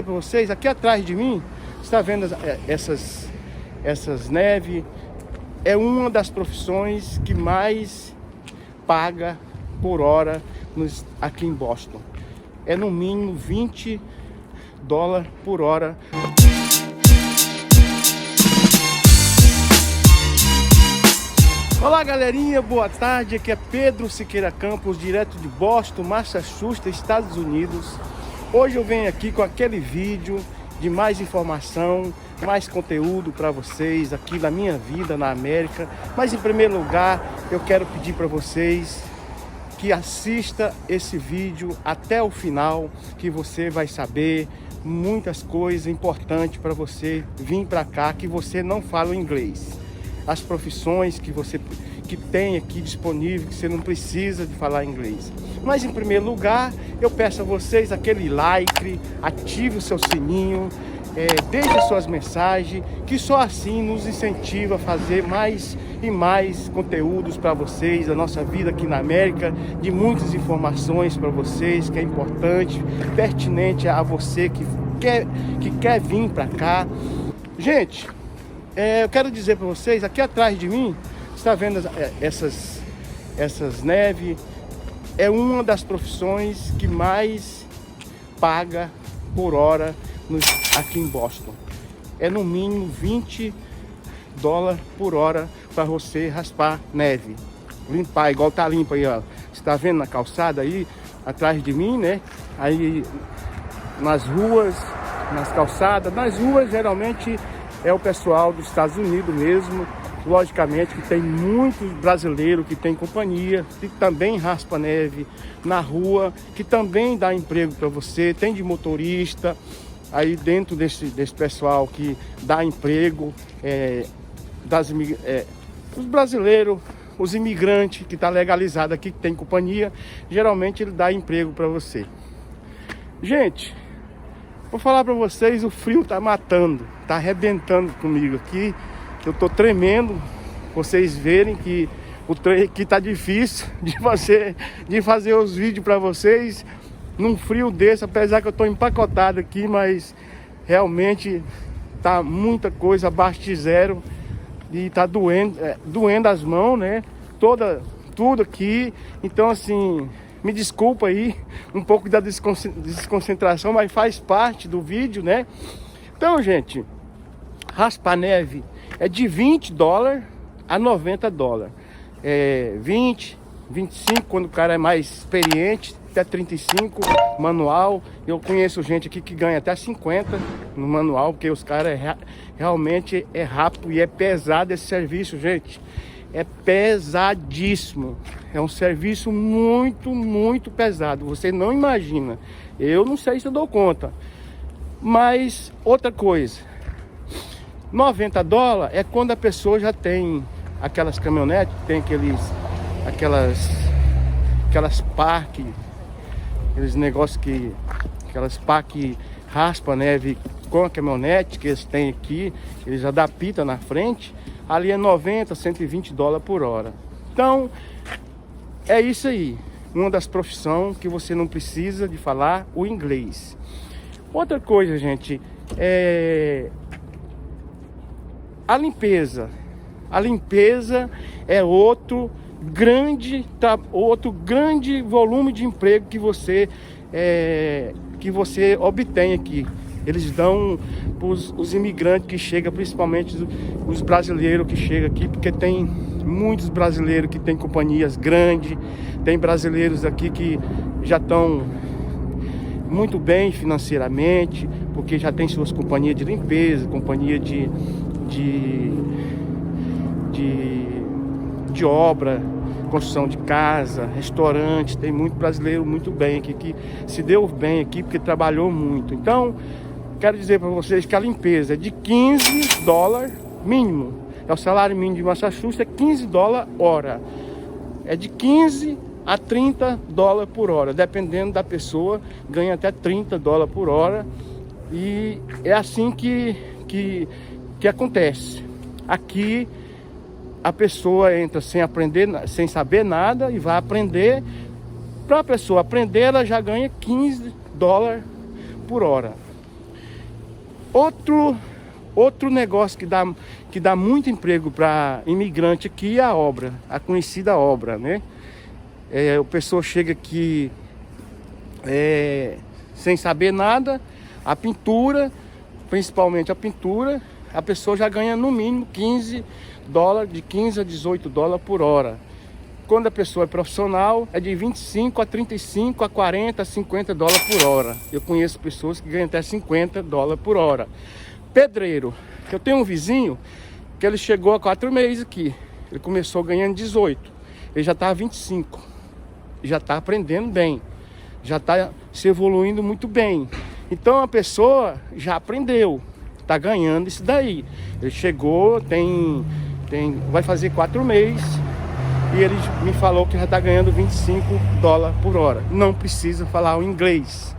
Para vocês, aqui atrás de mim, está vendo essas neves? É uma das profissões que mais paga por hora aqui em Boston. É no mínimo $20 por hora. Olá galerinha, boa tarde, aqui é Pedro Siqueira Campos, direto de Boston, Massachusetts, Estados Unidos. Hoje eu venho aqui com aquele vídeo de mais informação, mais conteúdo para vocês aqui da minha vida na América. Mas em primeiro lugar, eu quero pedir para vocês que assista esse vídeo até o final, que você vai saber muitas coisas importantes para você vir para cá, que você não fala inglês. As profissões que tem aqui disponível, que você não precisa de falar inglês. Mas em primeiro lugar, eu peço a vocês aquele like, ative o seu sininho, deixe suas mensagens, que só assim nos incentiva a fazer mais e mais conteúdos para vocês, da nossa vida aqui na América, de muitas informações para vocês, que é importante, pertinente a você que quer vir para cá. Gente, eu quero dizer para vocês, aqui atrás de mim, está vendo essas neves? É uma das profissões que mais paga por hora aqui em Boston. É no mínimo $20 por hora para você raspar neve, limpar, igual tá limpo aí, ó. Você tá vendo na calçada aí atrás de mim, né? Aí nas ruas, nas calçadas, nas ruas geralmente é o pessoal dos Estados Unidos mesmo. Logicamente que tem muitos brasileiros que tem companhia, que também raspa neve na rua, que também dá emprego para você, tem de motorista. Aí dentro desse pessoal que dá emprego, os brasileiros, os imigrantes que está legalizado aqui, que tem companhia, geralmente ele dá emprego para você. Gente, vou falar para vocês, o frio tá matando, tá arrebentando comigo aqui. Eu tô tremendo, vocês verem que o trem aqui tá difícil de fazer os vídeos para vocês num frio desse, apesar que eu tô empacotado aqui, mas realmente tá muita coisa abaixo de zero e tá doendo as mãos, né? Tudo aqui. Então assim, me desculpa aí um pouco da desconcentração, mas faz parte do vídeo, né? Então, gente, raspar neve é de $20 a $90. 20, 25 quando o cara é mais experiente, até 35 manual. Eu conheço gente aqui que ganha até 50 no manual, porque os caras realmente é rápido e é pesado esse serviço, gente. É pesadíssimo. É um serviço muito, muito pesado. Você não imagina. Eu não sei se eu dou conta. Mas outra coisa, $90 é quando a pessoa já tem aquelas caminhonetes, tem aquelas pá aqueles negócios aquelas pá que raspa a neve com a caminhonete que eles têm aqui, eles adaptam na frente. Ali é $90, $120 por hora. Então, é isso aí. Uma das profissões que você não precisa de falar o inglês. Outra coisa, gente, a limpeza. A limpeza é outro grande volume de emprego que você obtém aqui. Eles dão para os imigrantes que chegam, principalmente os brasileiros que chegam aqui, porque tem muitos brasileiros que têm companhias grandes, tem brasileiros aqui que já estão muito bem financeiramente, porque já tem suas companhias de limpeza, companhia de obra, construção de casa, restaurante. Tem muito brasileiro muito bem aqui, que se deu bem aqui porque trabalhou muito. Então, quero dizer para vocês que a limpeza é de $15 mínimo. É o salário mínimo de Massachusetts, é $15 hora. É de 15 a $30 por hora, dependendo da pessoa, ganha até $30 por hora. E é assim que acontece. Aqui a pessoa entra sem aprender, sem saber nada, e vai aprender. Para a pessoa aprender, ela já ganha $15 por hora. Outro negócio que dá muito emprego para imigrante aqui é a obra, a conhecida obra, né? A pessoa chega aqui sem saber nada, a pintura, principalmente a pintura, a pessoa já ganha no mínimo $15, de 15 a 18 dólares por hora. Quando a pessoa é profissional, é de 25 a 35 a 40 a 50 dólares por hora. Eu conheço pessoas que ganham até 50 dólares por hora. Pedreiro, eu tenho um vizinho que ele chegou há 4 meses aqui. Ele começou ganhando 18, ele já está a 25, já está aprendendo bem, já está se evoluindo muito bem. Então a pessoa já aprendeu, está ganhando isso daí. Ele chegou, vai fazer 4 meses e ele me falou que já está ganhando 25 dólares por hora. Não precisa falar o inglês.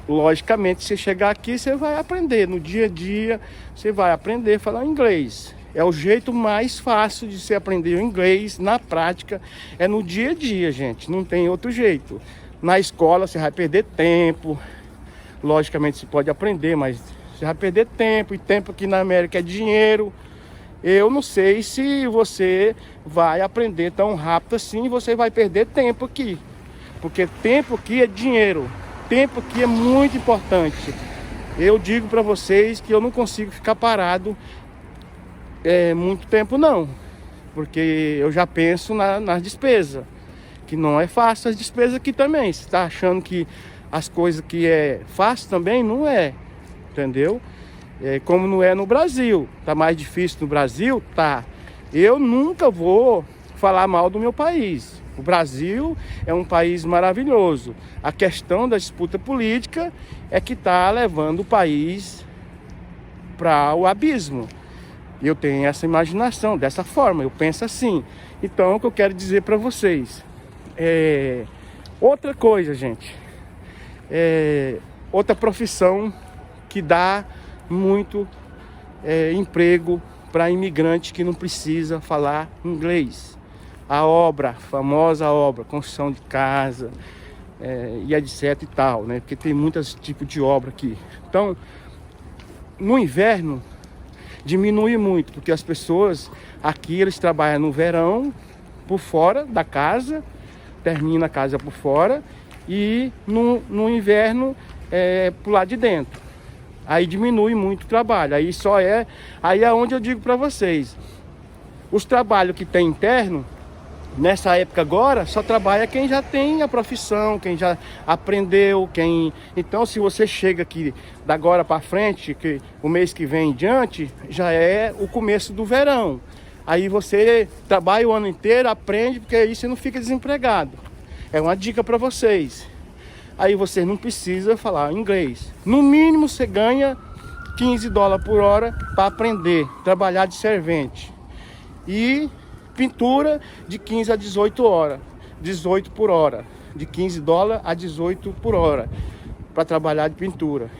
Logicamente, se chegar aqui, você vai aprender. No dia a dia, você vai aprender a falar inglês. É o jeito mais fácil de você aprender o inglês na prática. É no dia a dia, gente. Não tem outro jeito. Na escola, você vai perder tempo. Logicamente, você pode aprender, mas você vai perder tempo. E tempo aqui na América é dinheiro. Eu não sei se você vai aprender tão rápido assim. Você vai perder tempo aqui. Porque tempo aqui é dinheiro. Tempo aqui é muito importante. Eu digo para vocês que eu não consigo ficar parado muito tempo não, porque eu já penso nas despesas, que não é fácil as despesas aqui também. Você está achando que as coisas que é fácil também não é, entendeu? Como não é no Brasil. Tá mais difícil no Brasil, tá. Eu nunca vou falar mal do meu país. O Brasil é um país maravilhoso. A questão da disputa política é que está levando o país para o abismo. Eu tenho essa imaginação, dessa forma, eu penso assim. Então, o que eu quero dizer para vocês outra coisa, gente. Outra profissão que dá muito emprego para imigrante que não precisa falar inglês. A obra, a famosa obra, construção de casa, e etc e tal, né? Porque tem muitos tipos de obra aqui. Então, no inverno, diminui muito, porque as pessoas aqui, eles trabalham no verão, por fora da casa, termina a casa por fora, e no inverno, por lá de dentro. Aí diminui muito o trabalho. Aí é onde eu digo para vocês, os trabalhos que tem interno, nessa época agora, só trabalha quem já tem a profissão, quem já aprendeu, Então, se você chega aqui da agora para frente, que o mês que vem em diante, já é o começo do verão. Aí você trabalha o ano inteiro, aprende, porque aí você não fica desempregado. É uma dica para vocês. Aí você não precisa falar inglês. No mínimo, você ganha 15 dólares por hora para aprender, trabalhar de servente. E pintura de 15 a 18 horas, 18 por hora, de 15 dólares a 18 por hora, para trabalhar de pintura.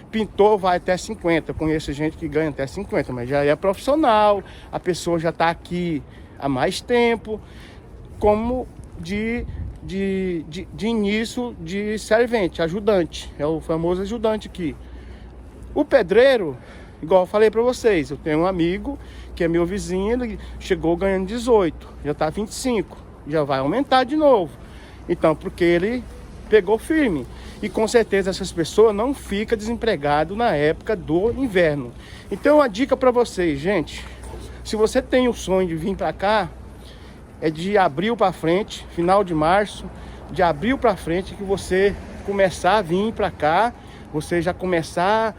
Pintor vai até 50, eu conheço gente que ganha até 50, mas já é profissional, a pessoa já está aqui há mais tempo, como de início de servente, ajudante, é o famoso ajudante aqui. O pedreiro, igual eu falei para vocês, eu tenho um amigo que é meu vizinho, ele chegou ganhando 18, já está 25, já vai aumentar de novo. Então, porque ele pegou firme. E com certeza essas pessoas não ficam desempregadas na época do inverno. Então, a dica para vocês, gente, se você tem o sonho de vir para cá, é de abril para frente, final de março, de abril para frente, que você começar a vir para cá, você já começar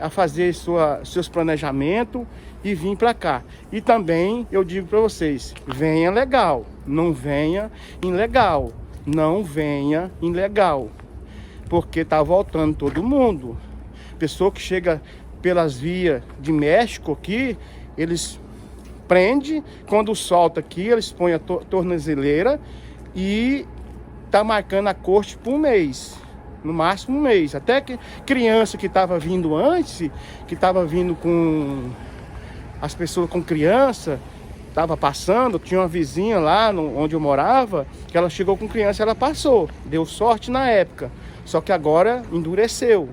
a fazer seus planejamentos e vir para cá. E também eu digo para vocês, venha legal, não venha ilegal, não venha ilegal, porque tá voltando todo mundo. Pessoa que chega pelas vias de México aqui, eles prendem, quando solta aqui, eles põem a tornozeleira e tá marcando a corte por um mês. No máximo um mês. Até que criança que estava vindo antes, que estava vindo com as pessoas com criança, estava passando, tinha uma vizinha lá onde eu morava, que ela chegou com criança, ela passou, deu sorte na época, só que agora endureceu.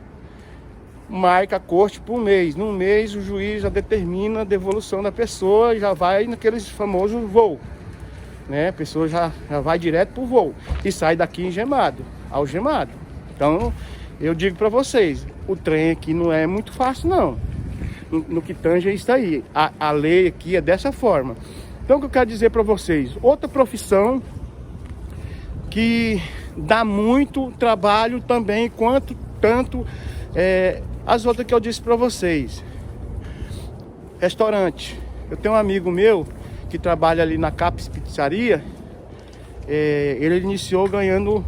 marca a corte por mês. No mês o juiz já determina a devolução da pessoa e já vai naqueles famosos voo, né? A pessoa já vai direto pro voo e sai daqui algemado. Então eu digo para vocês, o trem aqui não é muito fácil não, no que tange isso aí. A lei aqui é dessa forma. Então o que eu quero dizer para vocês, outra profissão que dá muito trabalho também, tanto as outras que eu disse para vocês. Restaurante. Eu tenho um amigo meu que trabalha ali na Caps Pizzaria. Ele iniciou ganhando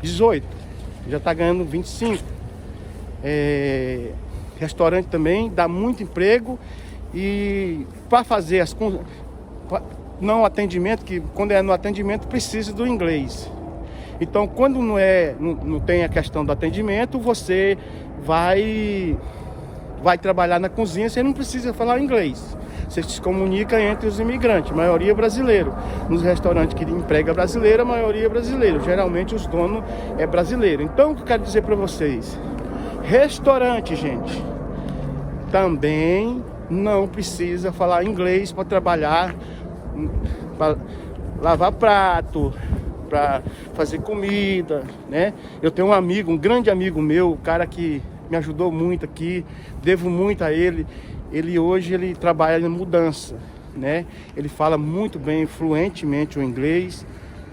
18, já está ganhando 25. Restaurante também dá muito emprego. E para fazer não atendimento, que quando é no atendimento precisa do inglês. Então quando não tem a questão do atendimento, você vai trabalhar na cozinha, você não precisa falar inglês. Você se comunica entre os imigrantes, maioria brasileiro. Nos restaurantes que emprega brasileiro, a maioria é brasileiro. Geralmente os donos é brasileiro. Então o que eu quero dizer para vocês, restaurante, gente, também não precisa falar inglês para trabalhar, para lavar prato, para fazer comida, né? Eu tenho um amigo, um grande amigo meu, um cara que me ajudou muito aqui, devo muito a ele. Hoje ele trabalha em mudança, né? Ele fala muito bem, fluentemente o inglês.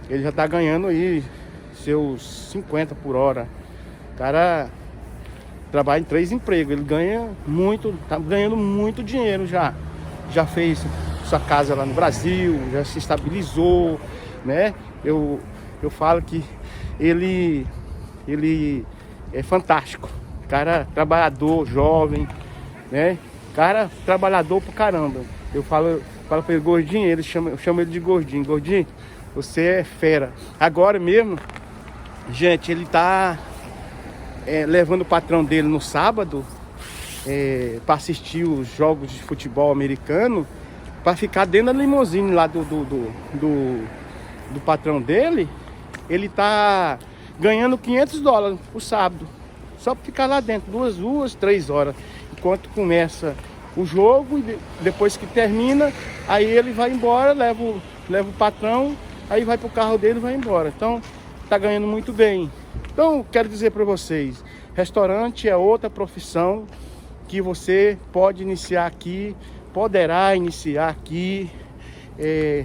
Ele já tá ganhando aí seus 50 por hora. O cara trabalha em 3 empregos, ele ganha muito, tá ganhando muito dinheiro já. Já fez sua casa lá no Brasil, já se estabilizou, né? Eu falo que ele é fantástico. Cara trabalhador, jovem, né? Cara trabalhador pro caramba. Eu falo para ele, gordinho, eu chamo ele de gordinho. Gordinho, você é fera. Agora mesmo, gente, ele tá levando o patrão dele no sábado para assistir os jogos de futebol americano, para ficar dentro da limusine lá do patrão dele. Ele tá ganhando $500 por sábado, só para ficar lá dentro 2, 3 horas, enquanto começa o jogo, e depois que termina, aí ele vai embora, leva o patrão, aí vai pro carro dele e vai embora. Então tá ganhando muito bem. Então quero dizer para vocês, restaurante é outra profissão que você pode iniciar aqui, poderá iniciar aqui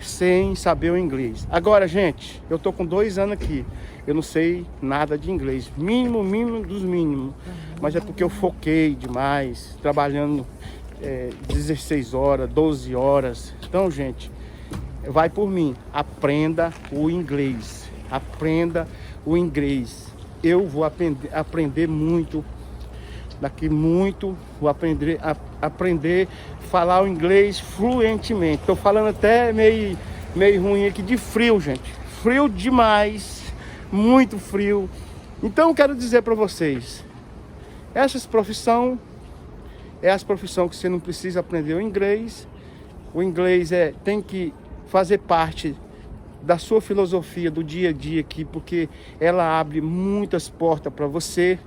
sem saber o inglês. Agora, gente, eu tô com 2 anos aqui, eu não sei nada de inglês, mínimo dos mínimos, mas é porque eu foquei demais, trabalhando 16 horas, 12 horas. Então, gente, vai por mim, aprenda o inglês, eu vou aprender muito, daqui muito, vou aprender a falar o inglês fluentemente. Tô falando até meio ruim aqui de frio, gente. Frio demais, muito frio. Então quero dizer para vocês, essas profissões as profissões que você não precisa aprender o inglês. O inglês tem que fazer parte da sua filosofia do dia a dia aqui, porque ela abre muitas portas para você.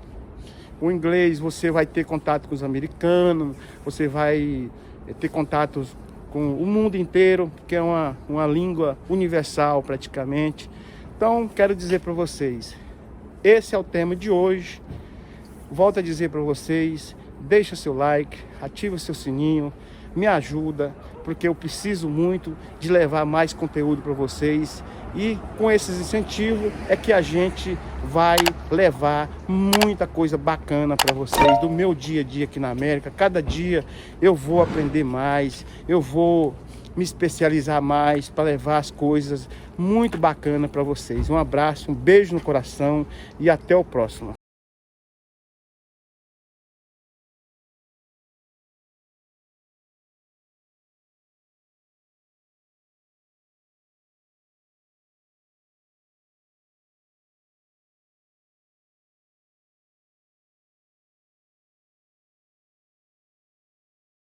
O inglês, você vai ter contato com os americanos, você vai ter contatos com o mundo inteiro, porque é uma língua universal praticamente. Então, quero dizer para vocês, esse é o tema de hoje. Volto a dizer para vocês, deixa seu like, ativa seu sininho, me ajuda, porque eu preciso muito de levar mais conteúdo para vocês, e com esses incentivos é que a gente vai levar muita coisa bacana para vocês do meu dia a dia aqui na América. Cada dia eu vou aprender mais, eu vou me especializar mais para levar as coisas muito bacanas para vocês. Um abraço, um beijo no coração e até o próximo.